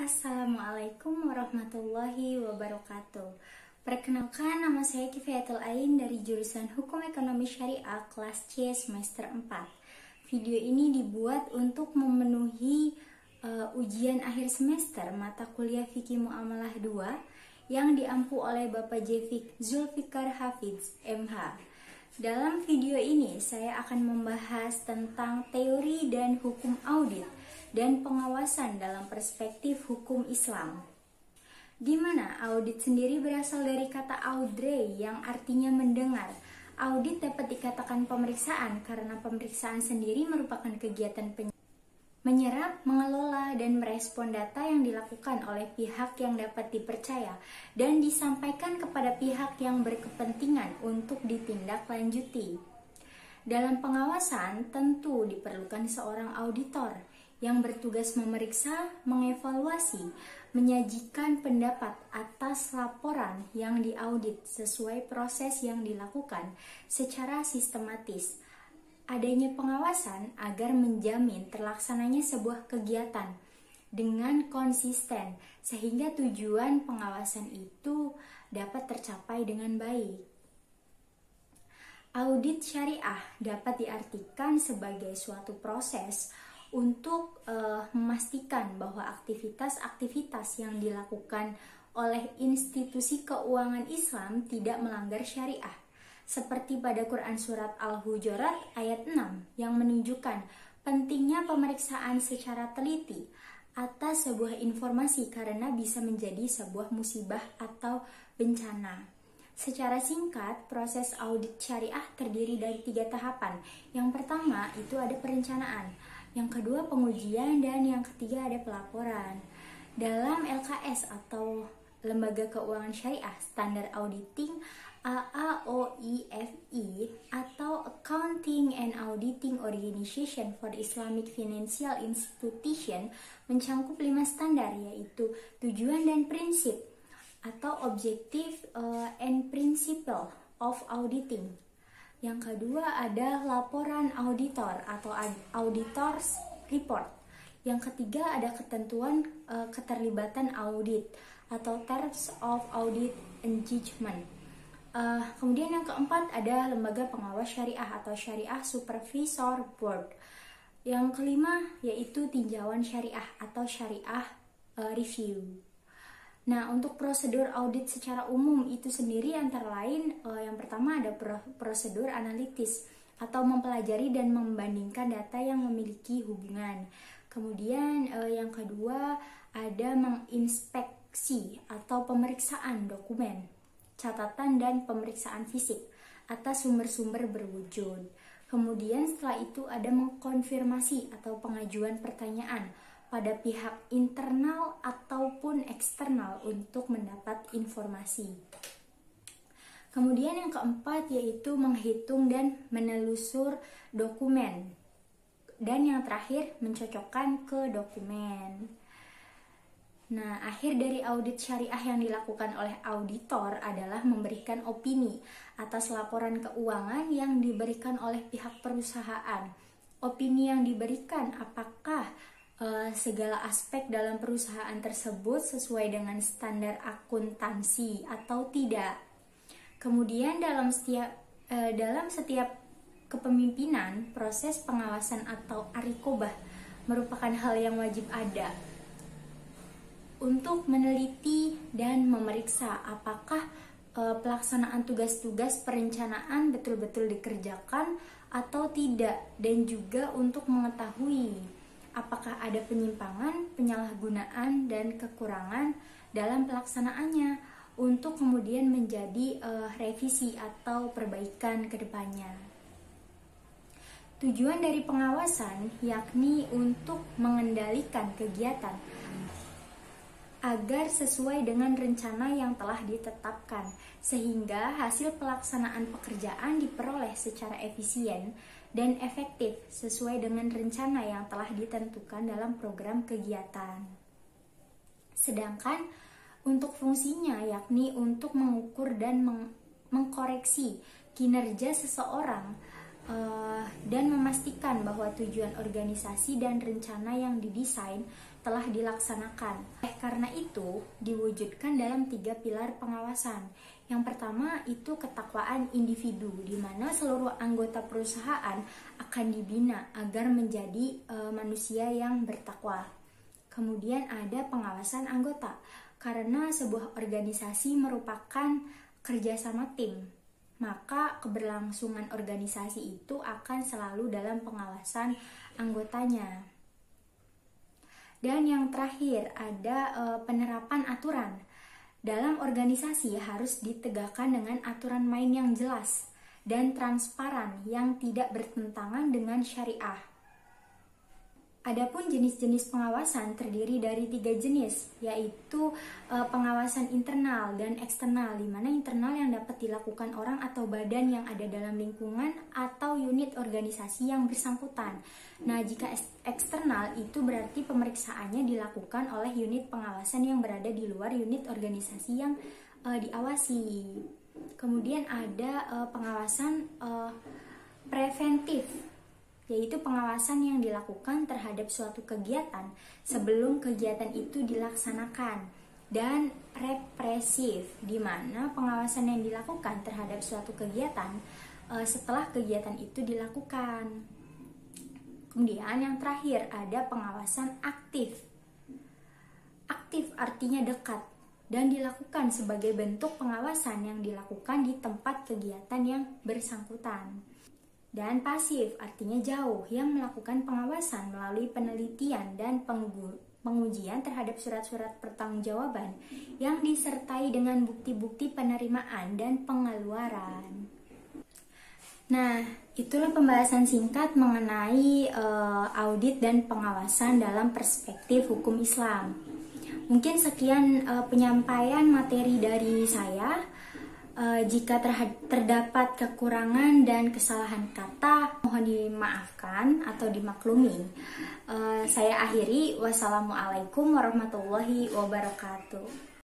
Assalamualaikum warahmatullahi wabarakatuh. Perkenalkan, nama saya Kifayatul Ain dari jurusan Hukum Ekonomi Syariah kelas C semester 4. Video ini dibuat untuk memenuhi ujian akhir semester mata kuliah Fikih Muamalah 2 yang diampu oleh Bapak Zulfikar Hafiz, MH. Dalam video ini saya akan membahas tentang teori dan hukum audit dan pengawasan dalam perspektif hukum Islam. Di mana audit sendiri berasal dari kata audrey yang artinya mendengar. Audit dapat dikatakan pemeriksaan karena pemeriksaan sendiri merupakan kegiatan menyerap, mengelola, dan merespon data yang dilakukan oleh pihak yang dapat dipercaya dan disampaikan kepada pihak yang berkepentingan untuk ditindaklanjuti. Dalam pengawasan tentu diperlukan seorang auditor yang bertugas memeriksa, mengevaluasi, menyajikan pendapat atas laporan yang diaudit sesuai proses yang dilakukan secara sistematis. Adanya pengawasan agar menjamin terlaksananya sebuah kegiatan dengan konsisten sehingga tujuan pengawasan itu dapat tercapai dengan baik. Audit syariah dapat diartikan sebagai suatu proses untuk memastikan bahwa aktivitas-aktivitas yang dilakukan oleh institusi keuangan Islam tidak melanggar syariah. Seperti pada Quran Surat Al-Hujurat ayat 6 yang menunjukkan pentingnya pemeriksaan secara teliti atas sebuah informasi karena bisa menjadi sebuah musibah atau bencana. Secara singkat, proses audit syariah terdiri dari 3 tahapan. Yang pertama itu ada perencanaan, yang kedua pengujian, dan yang ketiga ada pelaporan. Dalam LKS atau Lembaga Keuangan Syariah Standar Auditing AAOIFI atau Accounting and Auditing Organization for Islamic Financial Institution mencangkup 5 standar, yaitu tujuan dan prinsip atau objective and principle of auditing. Yang kedua ada laporan auditor atau auditor's report. Yang ketiga ada ketentuan keterlibatan audit atau terms of audit engagement. Kemudian yang keempat ada lembaga pengawas syariah atau Syariah Supervisor Board. Yang kelima yaitu tinjauan syariah atau Syariah Review. Nah, untuk prosedur audit secara umum itu sendiri antara lain yang pertama ada prosedur analitis atau mempelajari dan membandingkan data yang memiliki hubungan. Kemudian yang kedua ada menginspeksi atau pemeriksaan dokumen, catatan dan pemeriksaan fisik atas sumber-sumber berwujud. Kemudian setelah itu ada mengkonfirmasi atau pengajuan pertanyaan pada pihak internal ataupun eksternal untuk mendapat informasi. Kemudian yang keempat yaitu menghitung dan menelusur dokumen. Dan yang terakhir mencocokkan ke dokumen. Nah, akhir dari audit syariah yang dilakukan oleh auditor adalah memberikan opini atas laporan keuangan yang diberikan oleh pihak perusahaan. Opini yang diberikan apakah segala aspek dalam perusahaan tersebut sesuai dengan standar akuntansi atau tidak. Kemudian dalam setiap kepemimpinan, proses pengawasan atau arikobah merupakan hal yang wajib ada untuk meneliti dan memeriksa apakah pelaksanaan tugas-tugas perencanaan betul-betul dikerjakan atau tidak, dan juga untuk mengetahui apakah ada penyimpangan, penyalahgunaan, dan kekurangan dalam pelaksanaannya untuk kemudian menjadi revisi atau perbaikan ke depannya. Tujuan dari pengawasan yakni untuk mengendalikan kegiatan agar sesuai dengan rencana yang telah ditetapkan, sehingga hasil pelaksanaan pekerjaan diperoleh secara efisien dan efektif sesuai dengan rencana yang telah ditentukan dalam program kegiatan. Sedangkan untuk fungsinya yakni untuk mengukur dan mengkoreksi kinerja seseorang dan memastikan bahwa tujuan organisasi dan rencana yang didesain telah dilaksanakan. Karena itu, diwujudkan dalam 3 pilar pengawasan. Yang pertama itu ketakwaan individu, di mana seluruh anggota perusahaan akan dibina agar menjadi manusia yang bertakwa. Kemudian ada pengawasan anggota, karena sebuah organisasi merupakan kerjasama tim, maka keberlangsungan organisasi itu akan selalu dalam pengawasan anggotanya. Dan yang terakhir ada penerapan aturan. Dalam organisasi harus ditegakkan dengan aturan main yang jelas dan transparan yang tidak bertentangan dengan syariah. Adapun jenis-jenis pengawasan terdiri dari 3 jenis, yaitu pengawasan internal dan eksternal, di mana internal yang dapat dilakukan orang atau badan yang ada dalam lingkungan atau unit organisasi yang bersangkutan. Nah, jika eksternal itu berarti pemeriksaannya dilakukan oleh unit pengawasan yang berada di luar unit organisasi yang diawasi. Kemudian ada pengawasan preventif, yaitu pengawasan yang dilakukan terhadap suatu kegiatan sebelum kegiatan itu dilaksanakan. Dan represif, di mana pengawasan yang dilakukan terhadap suatu kegiatan setelah kegiatan itu dilakukan. Kemudian yang terakhir ada pengawasan aktif. Aktif artinya dekat dan dilakukan sebagai bentuk pengawasan yang dilakukan di tempat kegiatan yang bersangkutan. Dan pasif artinya jauh, yang melakukan pengawasan melalui penelitian dan pengujian terhadap surat-surat pertanggungjawaban yang disertai dengan bukti-bukti penerimaan dan pengeluaran. Nah, itulah pembahasan singkat mengenai audit dan pengawasan dalam perspektif hukum Islam. Mungkin sekian penyampaian materi dari saya. Jika terdapat kekurangan dan kesalahan kata, mohon dimaafkan atau dimaklumi. Saya akhiri. Wassalamualaikum warahmatullahi wabarakatuh.